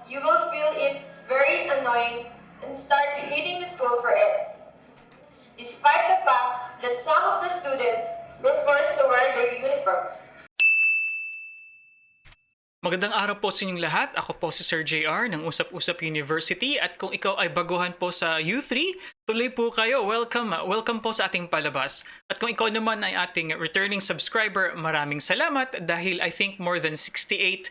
you will feel it's very annoying and start hating the school for it. Despite the fact that some of the students were forced to wear their uniforms. Magandang araw po sa inyong lahat. Ako po si Sir JR ng Usap Usap University at kung ikaw ay baguhan po sa U3, tuloy po kayo. Welcome po sa ating palabas. At kung ikaw naman ay ating returning subscriber, maraming salamat dahil I think more than 68,000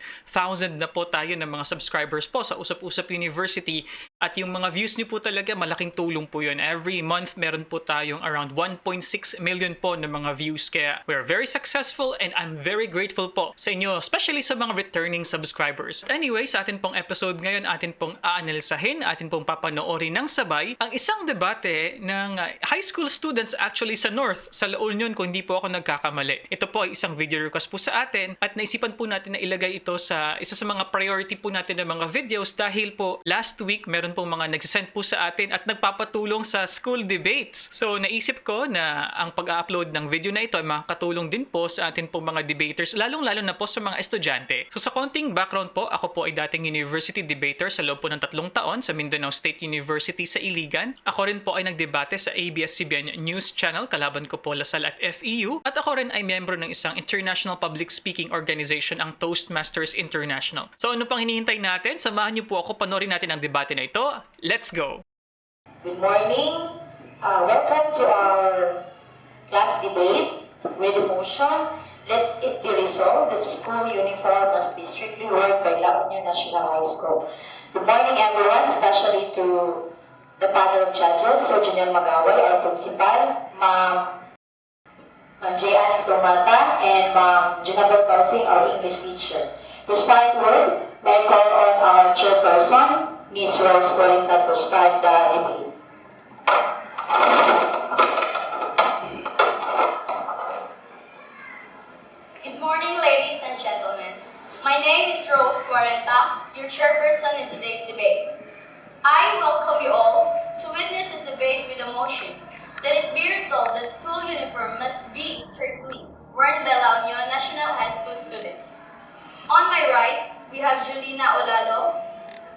na po tayo ng mga subscribers po sa Usap Usap University. At yung mga views niyo po talaga, malaking tulong po yun. Every month, meron po tayong around 1.6 million po ng mga views. Kaya we're very successful and I'm very grateful po sa inyo, especially sa mga returning subscribers. Anyway, sa atin pong episode ngayon, atin pong aanalisahin, atin pong papanoorin ng sabay ang isang debate ng high school students actually sa North, sa La Union kung hindi po ako nagkakamali. Ito po ay isang video request po sa atin at naisipan po natin na ilagay ito sa isa sa mga priority po natin ng mga videos dahil po last week meron pong mga nagsisend po sa atin at nagpapatulong sa school debates. So naisip ko na ang pag-upload ng video na ito ay makakatulong din po sa atin pong mga debaters, lalong-lalo na po sa mga estudyante. So sa konting background po, ako po ay dating university debater sa loob po ng 3 taon sa Mindanao State University sa Iligan. Ako rin po ay nagdebate sa ABS-CBN News Channel, kalaban ko po Lasal at FEU. At ako rin ay miyembro ng isang international public speaking organization, ang Toastmasters International. So ano pang hinihintay natin? Samahan niyo po ako, panoorin natin ang debate na ito. Let's go! Good morning. Welcome to our class debate with the motion, let it be resolved that school uniform must be strictly worn by La Union National High School. Good morning everyone, especially to the panel of judges, Sir Janelle Magaway, our principal, Ma'am J.Anis Dormata, and Ma'am Junabel Kausing, our English teacher. To start with, may I call on our chairperson, Ms. Rose Corinta, to start the debate. Good morning, ladies and gentlemen. My name is Rose Cuarenta, your chairperson in today's debate. I welcome you all to witness this debate with a motion that it be resolved that school uniform must be strictly worn by La Union National High School students. On my right, we have Julina Olalo,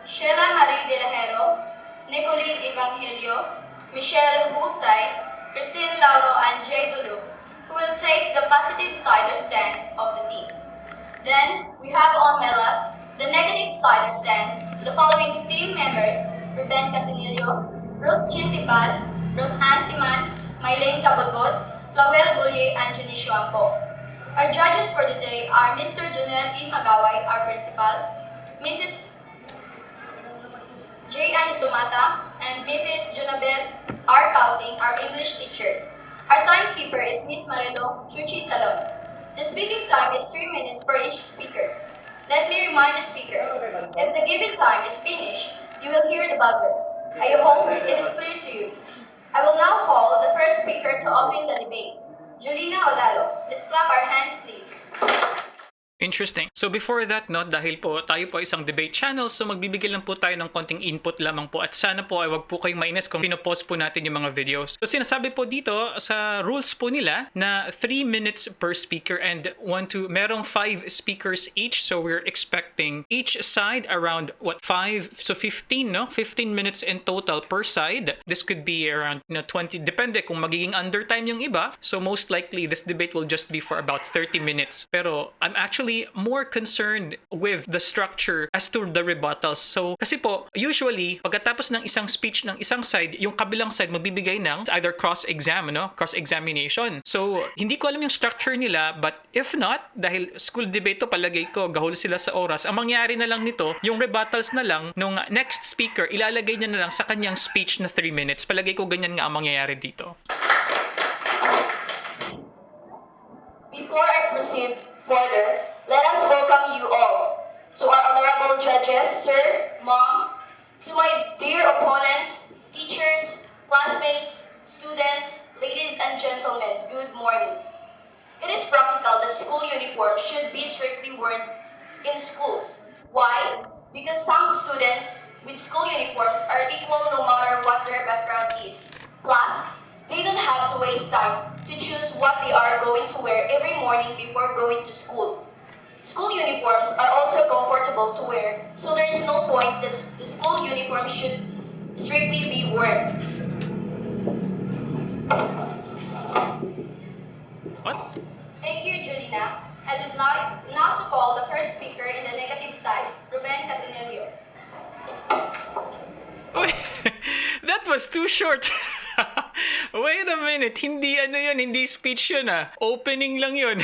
Sheila Marie De Lajero, Nicolene Evangelio, Michelle Husay, Christine Lauro, and Jay Dulu, who will take the positive side or stand of the team. Then, we have on my left, the negative side or stand, the following team members, Ruben Casinillo, Rose Chintipal, Rose Ansiman, Mylene Cabodbod, Flawel Bulye, and Junicio Ampo. Our judges for the day are Mr. Junel E. Magaway, our principal, Mrs. J. Anis Dumata, and Mrs. Junabel R. Kausing, our English teachers. Our timekeeper is Ms. Maredo Chuchi Salon. The speaking time is 3 minutes for each speaker. Let me remind the speakers, if the given time is finished, you will hear the buzzer. I hope it is clear to you. I will now call the first speaker to open the debate. Julina Olalo. Let's clap our hands, please. Interesting. So before that, dahil po tayo po isang debate channel, so magbibigay lang po tayo ng konting input lamang po at sana po ay wag po kayong mainis kung pinopost po natin yung mga videos. So sinasabi po dito sa rules po nila na 3 minutes per speaker and merong 5 speakers each, so we're expecting each side around 5 so 15 15 minutes in total per side. This could be around 20, depende kung magiging undertime yung iba. So most likely this debate will just be for about 30 minutes. Pero I'm actually more concerned with the structure as to the rebuttals. So, kasi po, usually, pagkatapos ng isang speech ng isang side, yung kabilang side magbibigay ng either cross-examination. So, hindi ko alam yung structure nila, but if not, dahil school debate to, palagay ko, gahol sila sa oras, ang mangyari na lang nito, yung rebuttals na lang, nung next speaker, ilalagay niya na lang sa kanyang speech na 3 minutes. Palagay ko ganyan nga ang mangyayari dito. Before I proceed further, let us welcome you all to our honorable judges, sir, mom, to my dear opponents, teachers, classmates, students, ladies and gentlemen, good morning. It is practical that school uniform should be strictly worn in schools. Why? Because some students with school uniforms are equal no matter what their background is. Plus, they don't have to waste time to choose what they are going to wear every morning before going to school. School uniforms are also comfortable to wear, so there is no point that the school uniform should strictly be worn. What? Thank you, Julina. I would like now to call the first speaker in the negative side, Ruben Casinelio. Wait, that was too short. Wait a minute, hindi ano yun, hindi speech yun ah. Opening lang yun.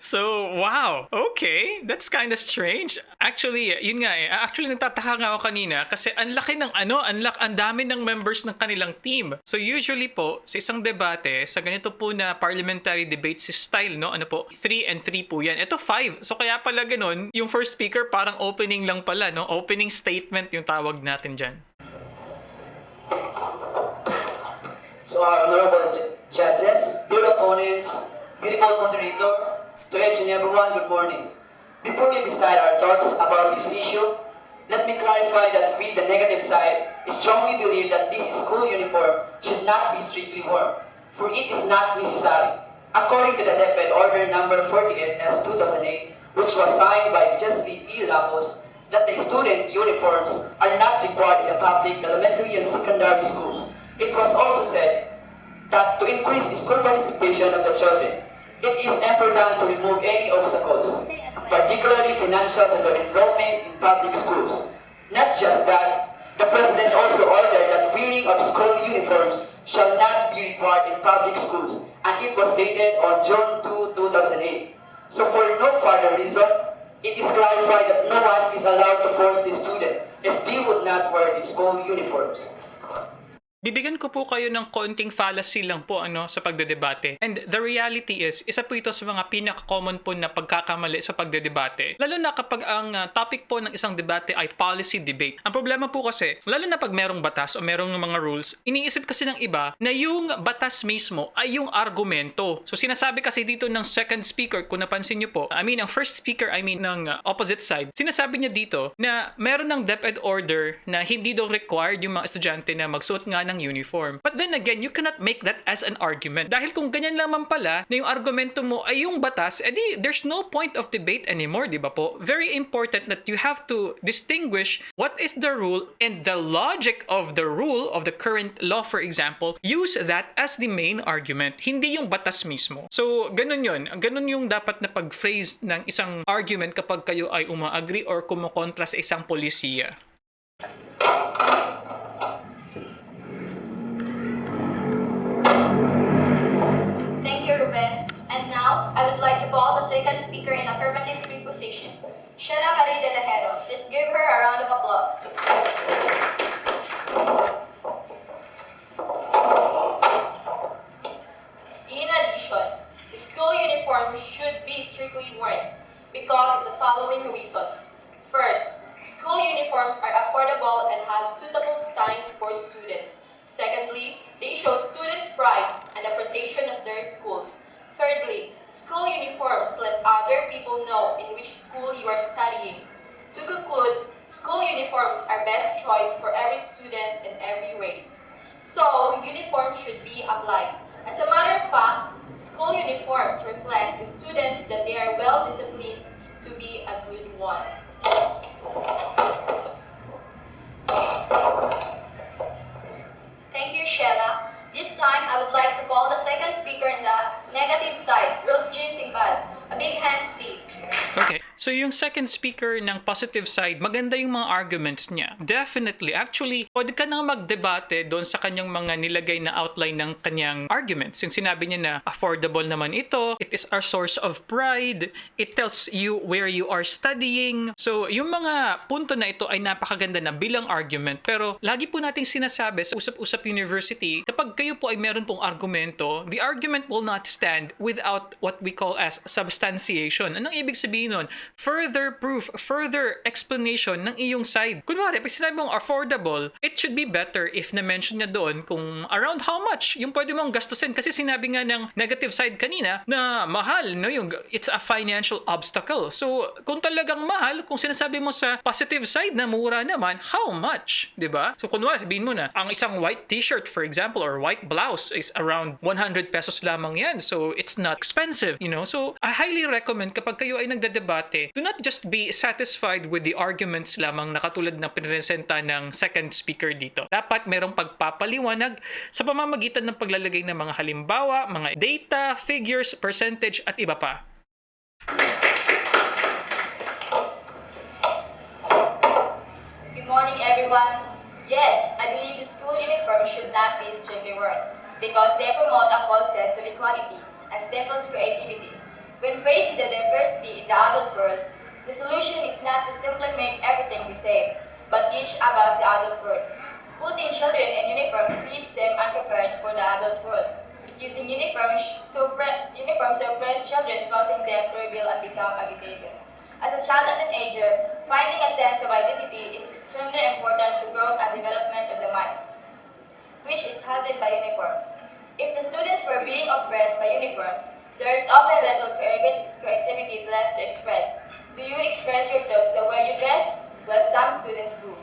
So, wow. Okay, that's kind of strange. Actually, yun nga eh. Actually, nagtataka nga ako kanina kasi ang laki ng ang dami ng members ng kanilang team. So, usually po, sa isang debate, sa ganito po na parliamentary debate style, no? Ano po, 3 and 3 po yan. Ito 5. So, kaya pala ganun, yung first speaker parang opening lang pala, no? Opening statement yung tawag natin dyan. To our honorable judges, dear opponents, beautiful moderator, to each and everyone, good morning. Before we decide our thoughts about this issue, let me clarify that we, the negative side, strongly believe that this school uniform should not be strictly worn, for it is not necessary. According to the DepEd Order Number 48S 2008, which was signed by Justice E. Lapos, that the student uniforms are not required in the public elementary and secondary schools. It was also said that to increase school participation of the children, it is important to remove any obstacles, particularly financial to their enrollment in public schools. Not just that, the President also ordered that wearing of school uniforms shall not be required in public schools, and it was dated on June 2, 2008. So for no further reason, it is clarified that no one is allowed to force the student if they would not wear the school uniforms. Bibigyan ko po kayo ng konting fallacy lang po sa pagdedebate. And the reality is, isa po ito sa mga pinaka-common po na pagkakamali sa pagdedebate. Lalo na kapag ang topic po ng isang debate ay policy debate. Ang problema po kasi, lalo na pag merong batas o merong mga rules, iniisip kasi ng iba na yung batas mismo ay yung argumento. So sinasabi kasi dito ng second speaker, kung napansin nyo po, ang first speaker, ng opposite side, sinasabi niya dito na meron ng DepEd order na hindi daw required yung mga estudyante na magsuot nga ng uniform. But then again, you cannot make that as an argument. Dahil kung ganyan lamang pala na yung argumento mo ay yung batas, edi there's no point of debate anymore, di ba po? Very important that you have to distinguish what is the rule and the logic of the rule of the current law, for example, use that as the main argument, hindi yung batas mismo. So, ganun yun. Ganun yung dapat na pag-phrase ng isang argument kapag kayo ay uma-agree or kumukontra sa isang polisiya. Thank you, Ruben. And now, I would like to call the second speaker in affirmative preposition, Sheila Marie De La Hero. Let's give her a round of applause. In addition, the school uniform should be strictly worn because of the following reasons. First, school uniforms are affordable and have suitable designs for students. Secondly, they show students' pride and appreciation of their schools. Thirdly, school uniforms let other people know in which school you are studying. To conclude, school uniforms are best choice for every student and every race. So, uniforms should be applied. As a matter of fact, school uniforms reflect the students that they are well disciplined to be a good one. Thank you, Sheila. This time, I would like to call the second speaker in the negative side, Rose Jean Timbal. A big hands, please. Okay, so yung second speaker ng positive side, maganda yung mga arguments niya. Definitely. Actually, pwede ka nang magdebate doon sa kanyang mga nilagay na outline ng kanyang arguments. Yung sinabi niya na affordable naman ito, it is our source of pride, it tells you where you are studying. So, yung mga punto na ito ay napakaganda na bilang argument. Pero, lagi po nating sinasabi sa Usap Usap University, kapag kayo po ay meron pong argumento, the argument will not stand without what we call as substantiation. Anong ibig sabihin nun? further proof, further explanation ng iyong side. Kunwari, pag sinabi mong affordable, it should be better if na-mention niya doon kung around how much yung pwede mong gastusin. Kasi sinabi nga ng negative side kanina na mahal, no? It's a financial obstacle. So, kung talagang mahal, kung sinasabi mo sa positive side na mura naman, how much? Diba? So, kunwari, sabihin mo na, ang isang white t-shirt, for example, or white blouse is around 100 pesos lamang yan. So, it's not expensive, you know? So, I highly recommend kapag kayo ay nagdedebate, do not just be satisfied with the arguments lamang na katulad ng pinresenta ng second speaker dito. Dapat merong pagpapaliwanag sa pamamagitan ng paglalagay ng mga halimbawa, mga data, figures, percentage, at iba pa. Good morning, everyone. Yes, I believe the school uniform should not be strictly worn because they promote a false sense of equality and stifles creativity. When faced with the diversity in the adult world, the solution is not to simply make everything the same, but teach about the adult world. Putting children in uniforms leaves them unprepared for the adult world. Using uniforms to oppress children, causing them to rebel and become agitated. As a child and teenager, finding a sense of identity is extremely important to growth and development of the mind, which is halted by uniforms. If the students were being oppressed by uniforms, there is often little creativity left to express. Do you express your thoughts the way you dress? Well, some students do.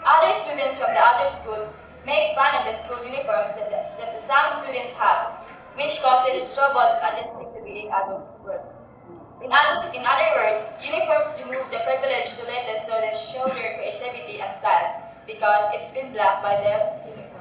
Other students from the other schools make fun of the school uniforms that some students have, which causes troubles adjusting to being adult world. In other words, uniforms remove the privilege to let the students show their creativity and styles because it's been blocked by their uniforms.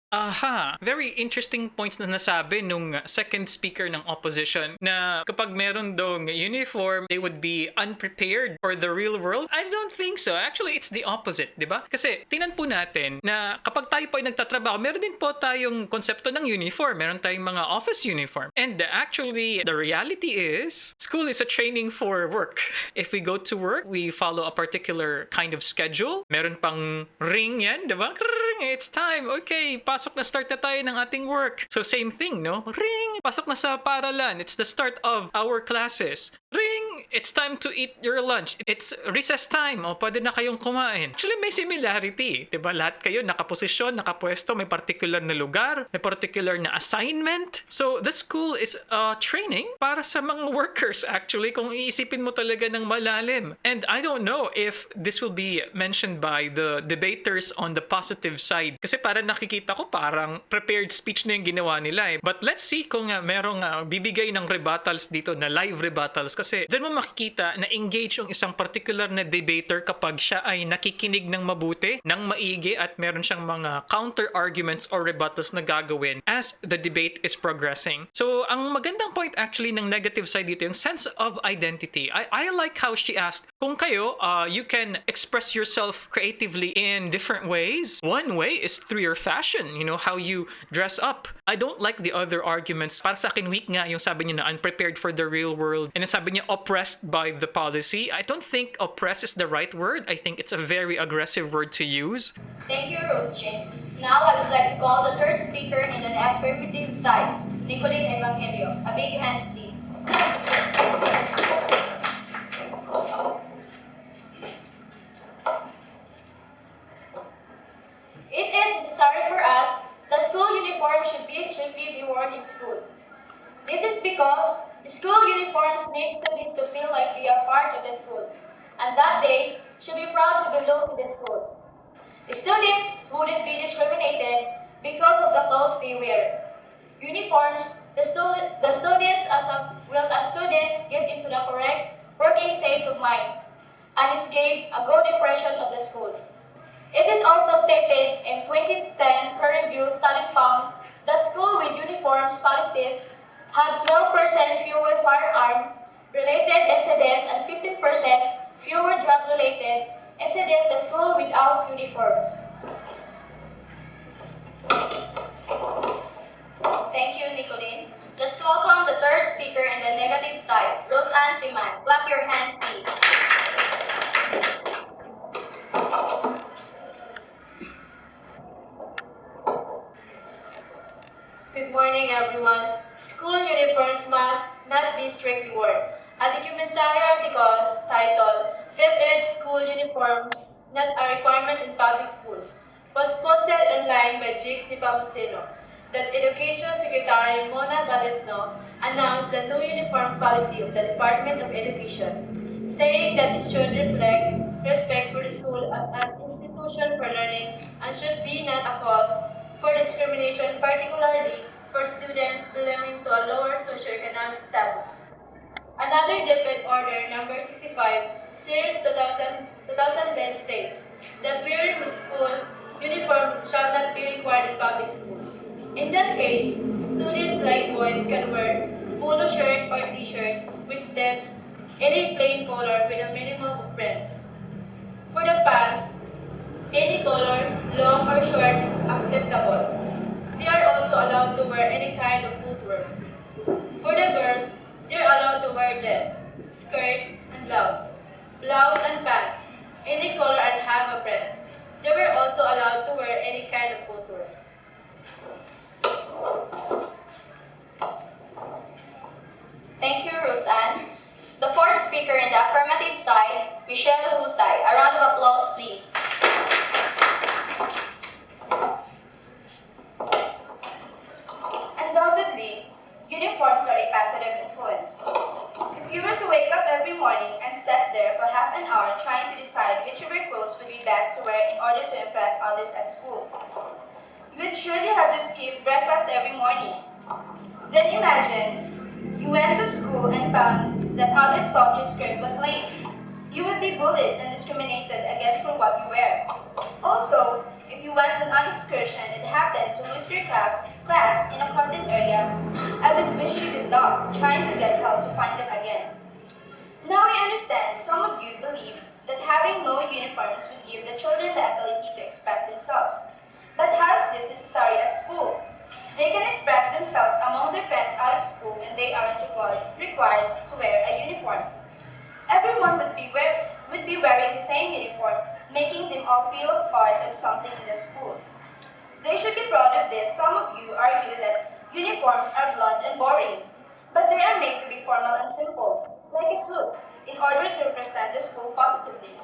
Aha, very interesting points na nasabi nung second speaker ng opposition na kapag meron dong uniform, they would be unprepared for the real world. I don't think so. Actually, it's the opposite, di ba? Kasi tingnan po natin na kapag tayo po ay nagtatrabaho, meron din po tayong konsepto ng uniform. Meron tayong mga office uniform. And actually, the reality is, school is a training for work. If we go to work, we follow a particular kind of schedule. Meron pang ring yan, di ba? It's time. Okay, pasok na, start na tayo ng ating work. So same thing, no? Ring! Pasok na sa paaralan. It's the start of our classes. Ring! It's time to eat your lunch. It's recess time. O, pwede na kayong kumain. Actually, may similarity. Diba? Lahat kayo nakaposisyon, nakapwesto, may particular na lugar, may particular na assignment. So, the school is training para sa mga workers, actually, kung iisipin mo talaga ng malalim. And I don't know if this will be mentioned by the debaters on the positive side. Kasi parang nakikita ko parang prepared speech na yung ginawa nila eh. But let's see kung merong bibigay ng rebuttals dito na live rebuttals. Kasi dyan mo makikita na engage yung isang particular na debater kapag siya ay nakikinig ng mabuti, ng maigi at meron siyang mga counter arguments or rebuttals na gagawin as the debate is progressing. So ang magandang point actually ng negative side dito yung sense of identity. I like how she asked kung kayo you can express yourself creatively in different ways. One way is through your fashion, you know, how you dress up. I don't like the other arguments. Para sa akin, weak nga yung sabi niya na unprepared for the real world. And sabi niya oppressed by the policy. I don't think oppressed is the right word. I think it's a very aggressive word to use. Thank you, Rose Chin. Now I would like to call the third speaker in the affirmative side, Nicolene Evangelio. A big hands, please. It is necessary for us that school uniform should be strictly be worn in school. This is because school uniforms make students to feel like they are part of the school, and that they should be proud to belong to the school. Students wouldn't be discriminated because of the clothes they wear. Uniforms, the students as students get into the correct working states of mind, and it gave a good impression of the school. It is also stated in 2010 per review study found that school with uniforms policies had 12% fewer firearm-related incidents and 15% fewer drug-related incidents than school without uniforms. Thank you, Nicolene. Let's welcome the third speaker in the negative side, Roseanne Siman. Clap your hands, please. Good morning, everyone. School uniforms must not uniforms not a requirement in public schools was posted online by Jigs Nepomuceno that Education Secretary Mona Balesno announced the new uniform policy of the Department of Education, saying that it should reflect respect for the school as an institution for learning and should be not a cause for discrimination, particularly for students belonging to a lower socioeconomic status. Another DepEd Order number 65, Series 2010 states that wearing the school uniform shall not be required in public schools. In that case, students like boys can wear polo shirt or t-shirt with sleeves, any plain color with a minimum of prints. For the pants, any color, long or short is acceptable. They are also allowed to wear any kind of footwear. For the girls, they are allowed to wear dress, skirt, and blouse. Blouse and pants, any color and have a print. They were also allowed to wear any kind of footwear. Thank you, Roseanne. The fourth speaker in the affirmative side, Michelle Husay. A round of applause, please. Undoubtedly, uniforms are a positive influence. If you were to wake up every morning and sit there for half an hour trying to decide which of your clothes would be best to wear in order to impress others at school, you would surely have to skip breakfast every morning. Then imagine you went to school and found that others thought your skirt was lame. You would be bullied and discriminated against for what you wear. Also, if you went on an excursion and happened to lose your class in a crowded area, I would wish you good luck trying to get help to find them again. Now I understand some of you believe that having no uniforms would give the children the ability to express themselves. But how is this necessary at school? They can express themselves among their friends out of school when they aren't required to wear a uniform. Everyone would be wearing the same uniform, making them all feel part of something in the school. They should be proud of this. Some of you argue that uniforms are blunt and boring, but they are made to be formal and simple, like a suit, in order to represent the school positively.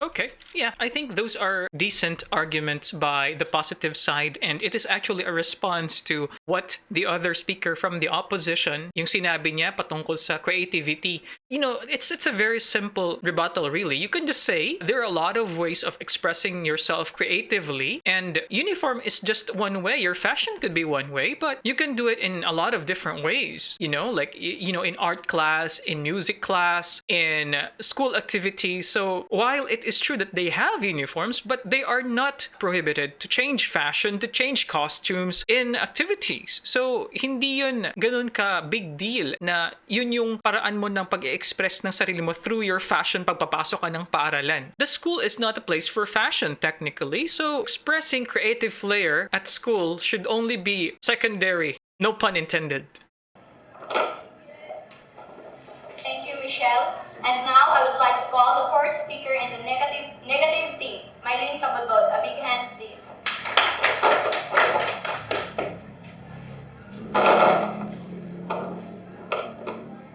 Okay, yeah, I think those are decent arguments by the positive side, and it is actually a response to what the other speaker from the opposition, yung sinabi niya patungkol sa creativity. You know, it's a very simple rebuttal, really. You can just say there are a lot of ways of expressing yourself creatively, and uniform is just one way. Your fashion could be one way, but you can do it in a lot of different ways. You know, like, you know, in art class, in music class, in school activities. So while it is true that they have uniforms, but they are not prohibited to change fashion, to change costumes in activities. So hindi yun ganun ka big deal na yun yung paraan mo ng pag-express ng sarili mo through your fashion pagpapasok ka ng paaralan. The school is not a place for fashion technically, so expressing creative flair at school should only be secondary. No pun intended. Thank you, Michelle. And now I would like to call the first speaker in the negative team, Mylene Cabadod. A big hands, please.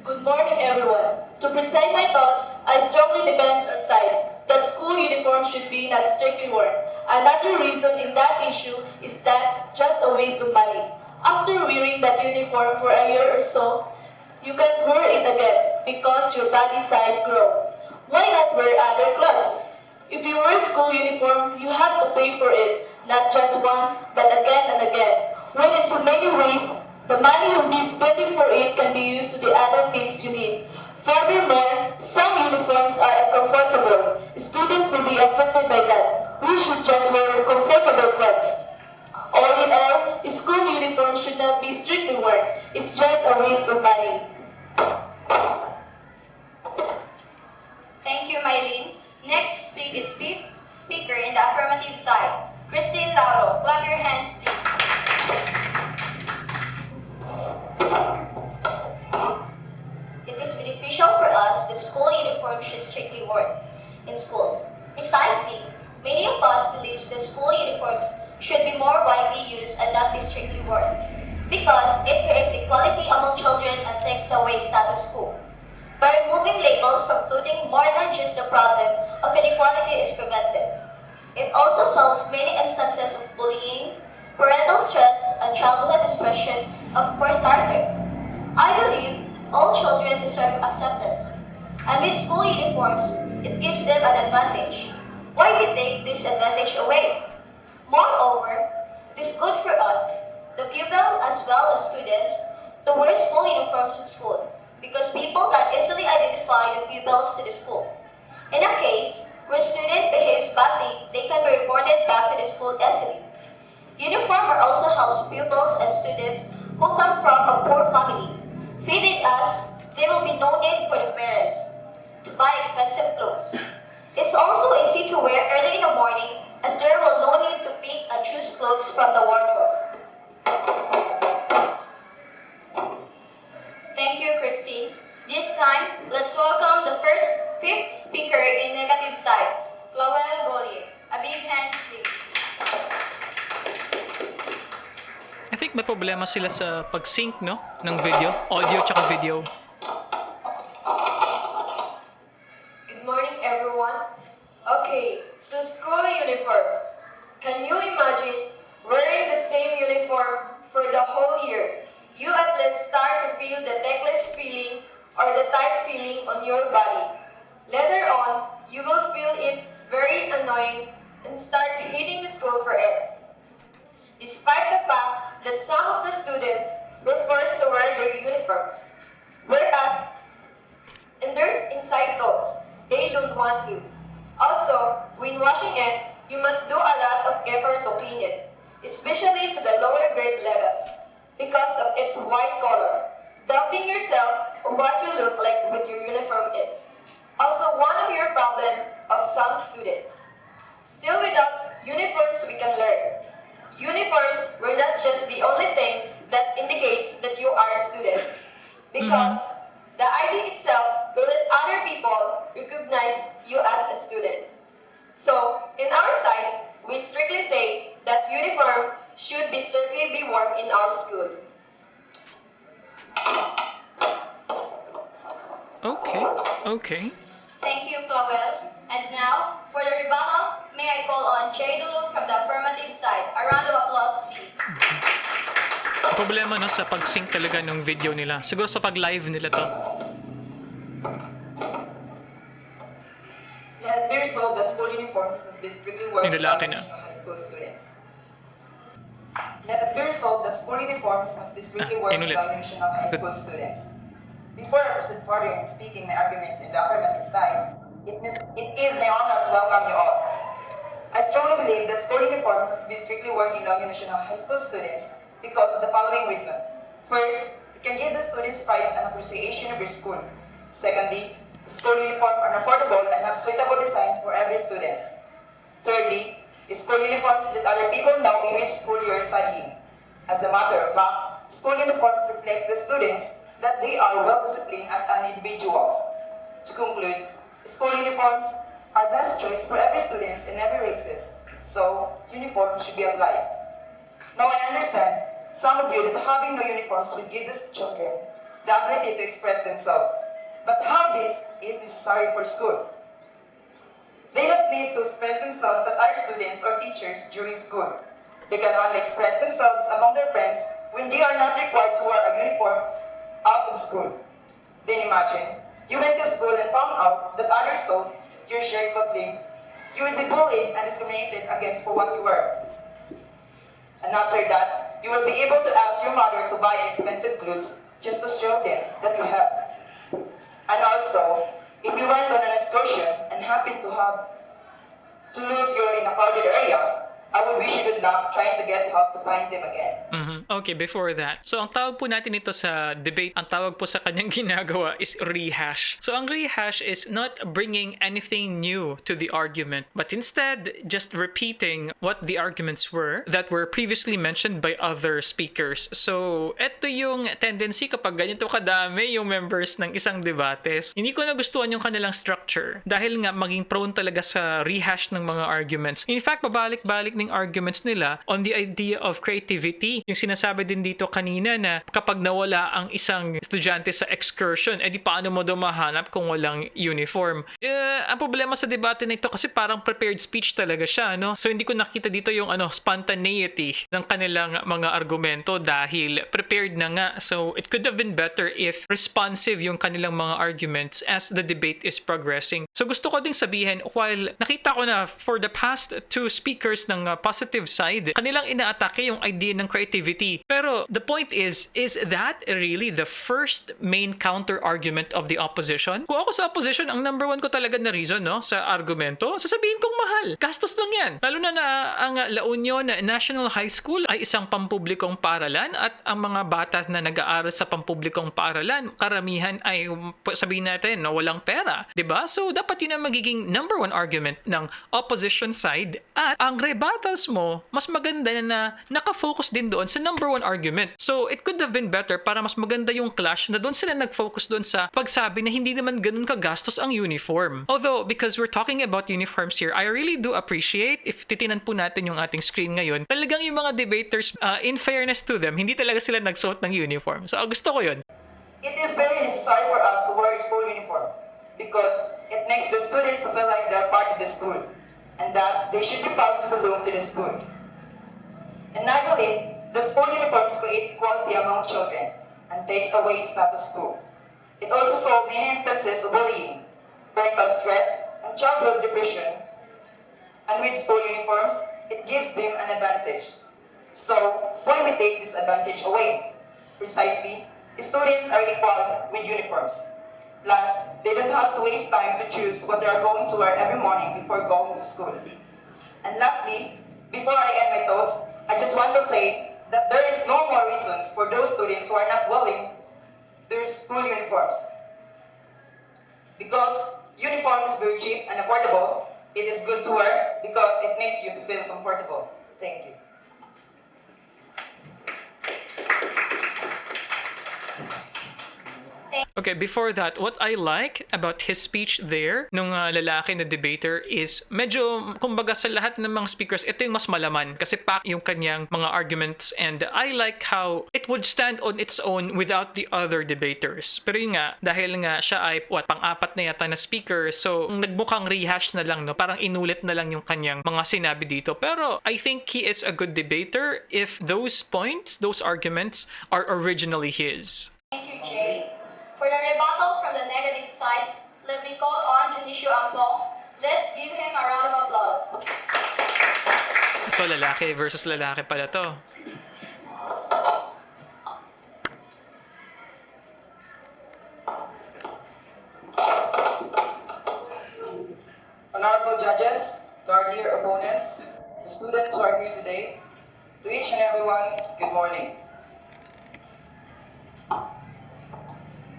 Good morning, everyone. To present my thoughts, I strongly defend our side that school uniforms should be not strictly worn. Another reason in that issue is that just a waste of money. After wearing that uniform for a year or so, you can wear it again because your body size grows. Why not wear other clothes? If you wear school uniform, you have to pay for it, not just once, but again and again. When in so many ways, the money you'll be spending for it can be used to the other things you need. Furthermore, some uniforms are uncomfortable. Students may be affected by that. We should just wear comfortable clothes. All in all, school uniforms should not be strictly worn. It's just a waste of money. Thank you, Mylene. Next is fifth speaker in the affirmative side, Christine Lauro. Clap your hands, please. It is beneficial for us that school uniforms should strictly worn in schools. Precisely, many of us believe that school uniforms should be more widely used and not be strictly worn, because it creates equality among children and takes away status quo. By removing labels from clothing, more than just the problem of inequality is prevented. It also solves many instances of bullying, parental stress, and childhood depression for starter. I believe all children deserve acceptance. And with school uniforms, it gives them an advantage. Why we take this advantage away? Moreover, it is good for us, the pupil as well as students, to wear school uniforms in school because people can easily identify the pupils to the school. In a case where a student behaves badly, they can be reported back to the school easily. Uniform also helps pupils and students who come from a poor family. Feeding us, there will be no need for the parents to buy expensive clothes. It's also easy to wear early in the morning as there will no need to pick and choose clothes from the wardrobe. Thank you, Christine. This time, let's welcome the fifth speaker in negative side, Chloe Golier. A big hands, please. I think may problema sila sa pag-sync, no? Ng video, audio tsaka video. Good morning, everyone. Okay, so school uniform. Can you imagine wearing the same uniform for the whole year? You at least start to feel the necklace feeling or the tight feeling on your body. Later on, you will feel it's very annoying and start hating the school for it. Despite the fact that some of the students were forced to wear their uniforms, whereas in their inside thoughts, they don't want to. Also, when washing it, you must do a lot of effort to clean it, especially to the lower grade levels, because of its white color. Doubting yourself on what you look like with your uniform is also one of your problem of some students. Still, without uniforms, we can learn. Uniforms were not just the only thing that indicates that you are students, because the ID itself will let other people recognize you as a student. So, in our side, we strictly say that uniform should be strictly be worn in our school. Okay. Thank you, Chloe. And now, for the rebuttal, may I call on Jay Dulug from the affirmative side. A round of applause, please. Problema, no, sa pag-sync talaga ng video nila. Siguro sa pag-live nila to. Let it be resolved that school uniforms must be strictly worn Yung in lalaki na. high school students. Let it be resolved that school uniforms must be strictly worn in inulit. high school students. Before I proceed further in speaking my arguments in the affirmative side, it is my honor to welcome you all. I strongly believe that school uniform must be strictly worn in non-national high school students because of the following reason. First, it can give the students pride and appreciation of their school. Secondly, school uniforms are affordable and have suitable design for every student. Thirdly, school uniforms let other people know in which school you are studying. As a matter of fact, school uniforms reflects the students that they are well-disciplined as an individuals. To conclude, school uniforms are best choice for every student in every races, so uniforms should be applied. Now I understand some of you that having no uniforms will give these children the ability to express themselves. But how this is necessary for school? They don't need to express themselves at other students or teachers during school. They can only express themselves among their friends when they are not required to wear a uniform out of school. Then imagine, you went to school and found out that others thought your shirt was lame. You would be bullied and discriminated against for what you wear. And after that, you will be able to ask your mother to buy expensive clothes just to show them that you have. And also, if you went on an excursion and happened to lose your in a crowded area, I would wish you good luck trying to get help to find them again. Okay, before that. So, ang tawag po natin ito sa debate, ang tawag po sa kanyang ginagawa is rehash. So, ang rehash is not bringing anything new to the argument, but instead, just repeating what the arguments were that were previously mentioned by other speakers. So, ito yung tendency kapag ganito kadami yung members ng isang debates. Hindi ko nagustuhan yung kanilang structure dahil nga maging prone talaga sa rehash ng mga arguments. In fact, pabalik-balik strengthening arguments nila on the idea of creativity. Yung sinasabi din dito kanina na kapag nawala ang isang estudyante sa excursion, edi paano mo daw mahanap kung walang uniform? Ang problema sa debate na ito kasi parang prepared speech talaga siya, no? So hindi ko nakita dito yung spontaneity ng kanilang mga argumento dahil prepared na nga. So it could have been better if responsive yung kanilang mga arguments as the debate is progressing. So gusto ko ding sabihin, while nakita ko na for the past two speakers ng positive side, kanilang inaatake yung idea ng creativity. Pero the point is that really the first main counter argument of the opposition? Kung ako sa opposition, ang number one ko talaga na reason, no, sa argumento, sasabihin kong mahal. Gastos lang yan. Lalo na ang La Union National High School ay isang pampublikong paaralan at ang mga bata na nag-aaral sa pampublikong paaralan, karamihan ay sabihin natin na walang pera. 'Di ba? So dapat yun ang magiging number one argument ng opposition side at ang rebuttals mo, mas maganda na nakafocus din doon sa number one argument. So it could have been better para mas maganda yung clash na doon sila nag-focus doon sa pagsabi na hindi naman ganun kagastos ang uniform. Although, because we're talking about uniforms here, I really do appreciate, if titinan po natin yung ating screen ngayon, talagang yung mga debaters, in fairness to them, hindi talaga sila nagsuot ng uniform. So gusto ko yun. It is very necessary for us to wear school uniform because it makes the students to feel like they're part of the school and that they should be proud to belong to the school. And I believe the school uniforms creates equality among children and takes away status quo. It also solves many instances of bullying, parental stress, and childhood depression. And with school uniforms, it gives them an advantage. So, why we take this advantage away? Precisely, students are equal with uniforms. Plus, they don't have to waste time to choose what they are going to wear every morning before going to school. And lastly, before I end my thoughts, I just want to say that there is no more reasons for those students who are not wearing their school uniforms. Because uniform is very cheap and affordable, it is good to wear because it makes you to feel comfortable. Thank you. Okay, before that, what I like about his speech there, nung lalaki na debater, is medyo, kumbaga sa lahat ng mga speakers, ito yung mas malaman kasi pack yung kanyang mga arguments and I like how it would stand on its own without the other debaters. Pero yun nga, dahil nga siya ay pang-apat na yata na speaker, so nagmukhang rehash na lang, no? Parang inulit na lang yung kanyang mga sinabi dito. Pero I think he is a good debater if those points, those arguments are originally his. Thank you, Jay. For the rebuttal from the negative side, let me call on Junicio Pong. Let's give him a round of applause. Ito, lalaki versus lalaki pala to. Honorable judges, to our dear opponents, the students who are here today, to each and everyone, good morning.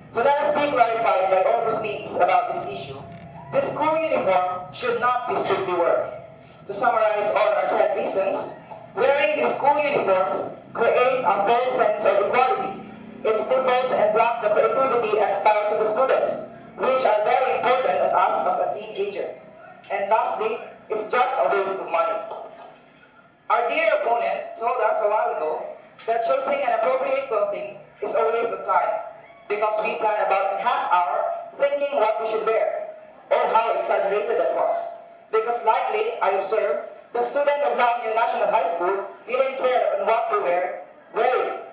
So let us be clarified by all who speaks about this issue. The school uniform should not be strictly worn. To summarize all our said reasons, wearing the school uniforms create a false sense of equality. It stifles and blocks the creativity and styles of the students, which are very important to us as a teenager. And lastly, it's just a waste of money. Our dear opponent told us a while ago that choosing an appropriate clothing is a waste of time, because we plan about a half hour thinking what we should wear, or how exaggerated that was. Because likely, I observed, the student of La Union National High School didn't care on what to wearing.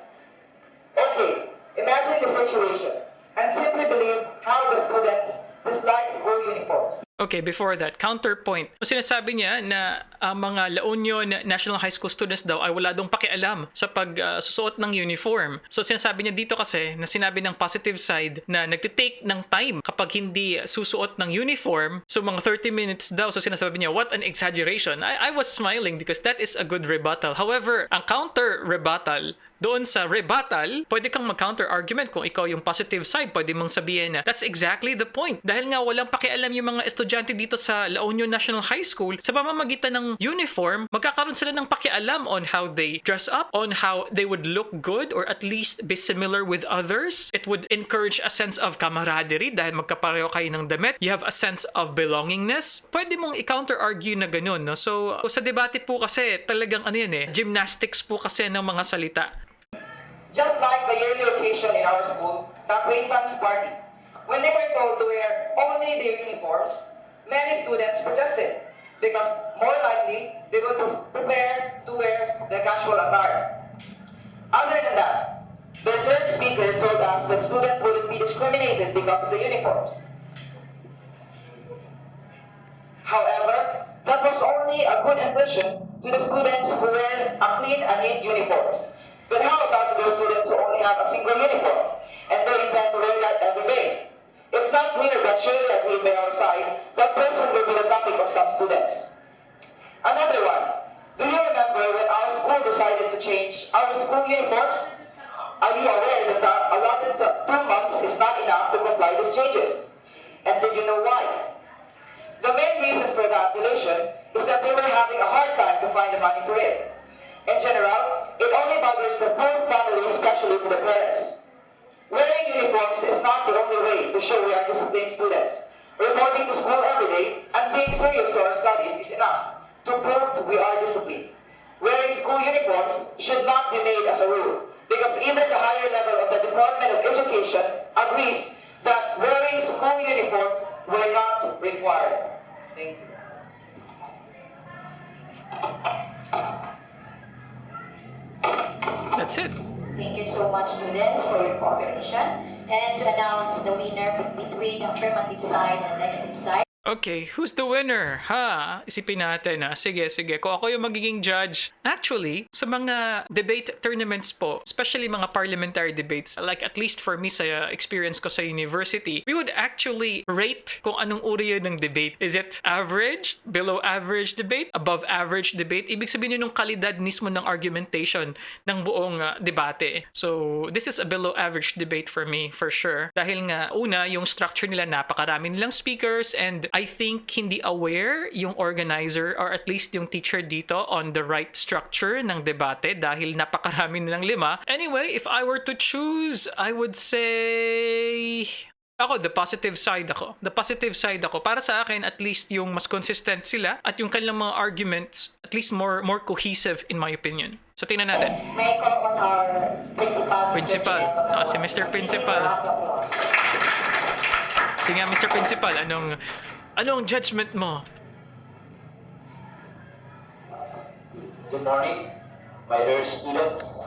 Okay, imagine the situation, and simply believe how the students dislike school uniforms. Okay, before that, counterpoint. So, sinasabi niya na mga La Union National High School students daw ay wala dong pakialam sa pagsusuot ng uniform. So, sinasabi niya dito kasi na sinabi ng positive side na nagtitake ng time kapag hindi susuot ng uniform. So, mga 30 minutes daw. So, sinasabi niya, what an exaggeration. I was smiling because that is a good rebuttal. However, ang counter rebuttal doon sa rebuttal, pwede kang mag-counter argument kung ikaw yung positive side. Pwede mong sabihin na that's exactly the point. Dahil nga walang pakialam yung mga estudyante dito sa La Union National High School, sa pamamagitan ng uniform, magkakaroon sila ng pakialam on how they dress up, on how they would look good or at least be similar with others. It would encourage a sense of camaraderie dahil magkapareho kayo ng damit. You have a sense of belongingness. Pwede mong i-counter argue na ganun, no? So sa debate po kasi talagang gymnastics po kasi ng mga salita. Just like the yearly occasion in our school, the acquaintance party. When they were told to wear only their uniforms, many students protested because more likely they would prepare to wear the casual attire. Other than that, the third speaker told us that students wouldn't be discriminated because of the uniforms. However, that was only a good impression to the students who wear a clean and neat uniforms. But how about those students who only have a single uniform and they intend to wear that every day? It's not clear, but surely agreed by our side, that person will be the topic of some students. Another one. Do you remember when our school decided to change our school uniforms? Are you aware that the allotted 2 months is not enough to comply with changes? And did you know why? The main reason for that decision is that they were having a hard time to find the money for it. In general, it only bothers the poor family, especially to the parents. Wearing uniforms is not the only way to show we are disciplined students. Reporting to school every day and being serious to our studies is enough to prove we are disciplined. Wearing school uniforms should not be made as a rule, because even the higher level of the Department of Education agrees that wearing school uniforms were not required. Thank you. That's it. Thank you so much, students, for your cooperation. And to announce the winner between the affirmative side and negative side. Okay, who's the winner? Isipin natin Sige. Kung ako yung magiging judge. Actually, sa mga debate tournaments po, especially mga parliamentary debates, like at least for me sa experience ko sa university, we would actually rate kung anong uri yun ng debate. Is it average, below average debate, above average debate? Ibig sabihin yun yung kalidad mismo ng argumentation ng buong debate. So, this is a below average debate for me, for sure. Dahil nga, una, yung structure nila, napakarami nilang speakers, and I think hindi aware yung organizer or at least yung teacher dito on the right structure ng debate dahil napakarami nilang 5. Anyway, if I were to choose, I would say the positive side ako. The positive side ako. Para sa akin, at least yung mas consistent sila at yung kanilang mga arguments, at least more cohesive in my opinion. So, tingnan natin. May I call on our principal, Mr. Principal. Chen, Si Mr. Principal. Sige nga, Mr. Principal, anong judgment mo? Good morning, my dear students.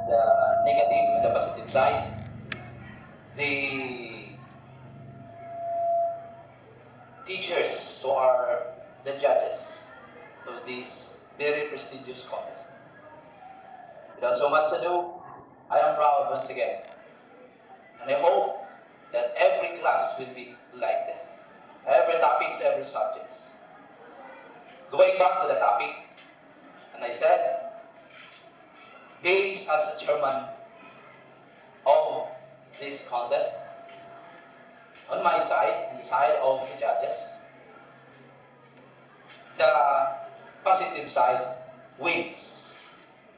The negative and the positive side. The teachers who are the judges of this very prestigious contest. Without so much ado, I am proud once again. And I hope that every class will be like this. Every topics, every subjects. Going back to the topic, and I said, based as a chairman of this contest, on my side and the side of the judges, the positive side wins.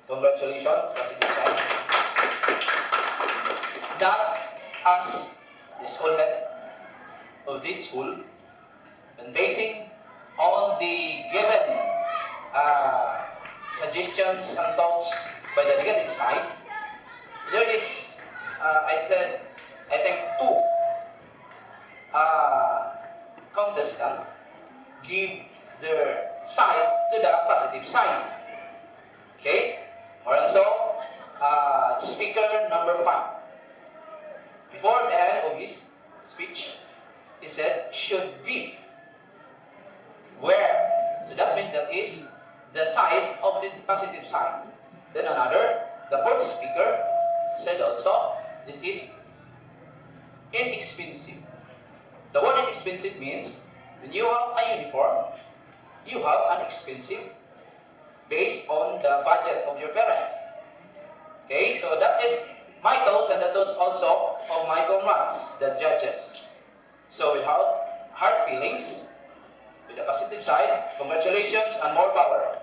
Congratulations, positive side. That as the school head of this school, and basing on the given suggestions and thoughts by the negative side, there is, I think 2 contestants give their side to the positive side. Okay? More and so, speaker number 5. Before the end of his speech, he said, should be. Where? So that means that is the side of the positive side. Then another, the fourth speaker, said also, it is inexpensive. The word inexpensive means, when you have a uniform, you have an expensive based on the budget of your parents. Okay, so that is my thoughts and the thoughts also of my comrades, the judges. So without hard feelings, with the positive side, congratulations and more power.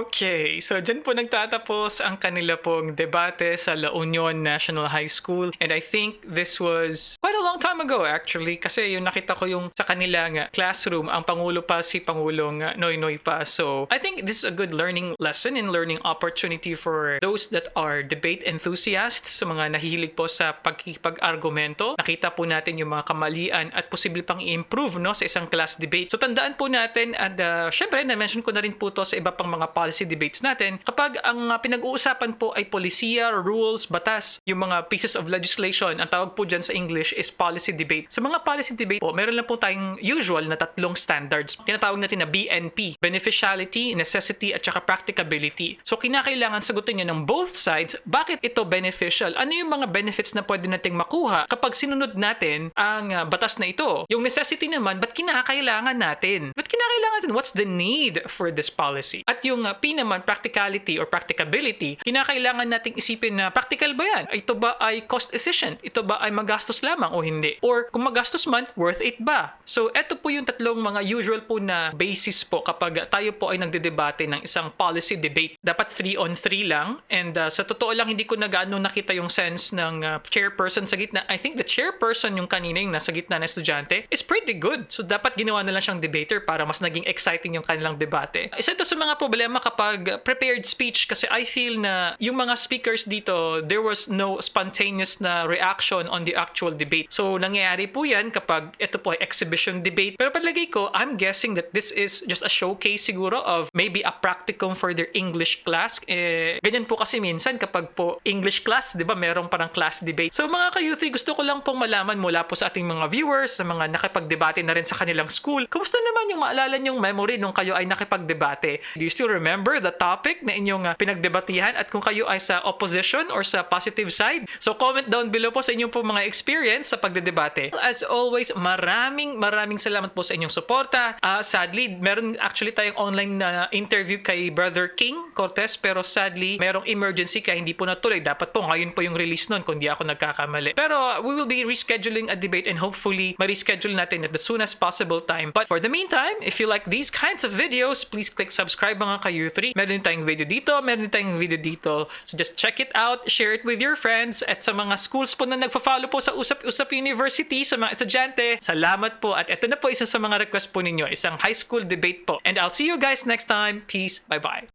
Okay, so dyan po nagtatapos ang kanila pong debate sa La Union National High School. And I think this was quite a long time ago actually, kasi yung nakita ko yung sa kanilang classroom, ang Pangulo pa si Pangulong Noynoy pa. So I think this is a good learning lesson and learning opportunity for those that are debate enthusiasts, sa mga nahihilig po sa pag-argumento. Nakita po natin yung mga kamalian at posible pang i-improve no, sa isang class debate. So tandaan po natin, and syempre na-mention ko na rin po to sa iba pang mga policy debates natin, kapag ang pinag-uusapan po ay polisiya, rules, batas, yung mga pieces of legislation, ang tawag po dyan sa English is policy debate. Sa mga policy debate po, meron lang po tayong usual na tatlong standards. Tinatawag natin na BNP, beneficiality, necessity, at saka practicability. So kinakailangan sagutin nyo ng both sides, bakit ito beneficial? Ano yung mga benefits na pwede nating makuha kapag sinunod natin ang batas na ito? Yung necessity naman, ba't kinakailangan natin? Ba't kinakailangan natin? What's the need for this policy? At yung P naman, practicality or practicability, kinakailangan nating isipin na practical ba yan? Ito ba ay cost efficient? Ito ba ay magastos lamang o hindi? Or kung magastos man, worth it ba? So ito po yung tatlong mga usual po na basis po kapag tayo po ay nagdedebate ng isang policy debate. Dapat 3-on-3 lang, and sa totoo lang hindi ko na gaano nakita yung sense ng chairperson sa gitna. I think the chairperson yung kanina yung nasa gitna na estudyante is pretty good. So dapat ginawa na lang siyang debater para mas naging exciting yung kanilang debate. Isa ito sa mga problema kapag prepared speech, kasi I feel na yung mga speakers dito, there was no spontaneous na reaction on the actual debate. So nangyayari po yan kapag ito po ay exhibition debate. Pero palagay ko, I'm guessing that this is just a showcase siguro of maybe a practicum for their English class. Ganyan po kasi minsan kapag po English class, di ba, meron parang class debate. So mga ka-youthie, gusto ko lang pong malaman mula po sa ating mga viewers, sa mga nakipagdebate na rin sa kanilang school, kumusta naman yung maalala nyong memory nung kayo ay nakipagdebate? Do you still remember the topic na inyong pinagdebatihan, at kung kayo ay sa opposition or sa positive side? So comment down below po sa inyong po mga experience sa pagdedebate. As always, maraming salamat po sa inyong suporta. Sadly, meron actually tayong online na interview kay Brother King Cortez, pero sadly, merong emergency kaya hindi po natuloy. Dapat po ngayon po yung release nun kung di ako nagkakamali. Pero we will be rescheduling a debate and hopefully ma-reschedule natin at the soonest possible time. But for the meantime, if you like these kinds of videos, please click subscribe mga ka-U3. Meron din tayong video dito, meron din tayong video dito. So just check it out, share it with your friends, at sa mga schools po na nagfa-follow po sa Usap Usap University, sa mga estudyante, salamat po. At ito na po isa sa mga request po ninyo, isang high school debate po. And I'll see you guys next time. Peace. Bye-bye.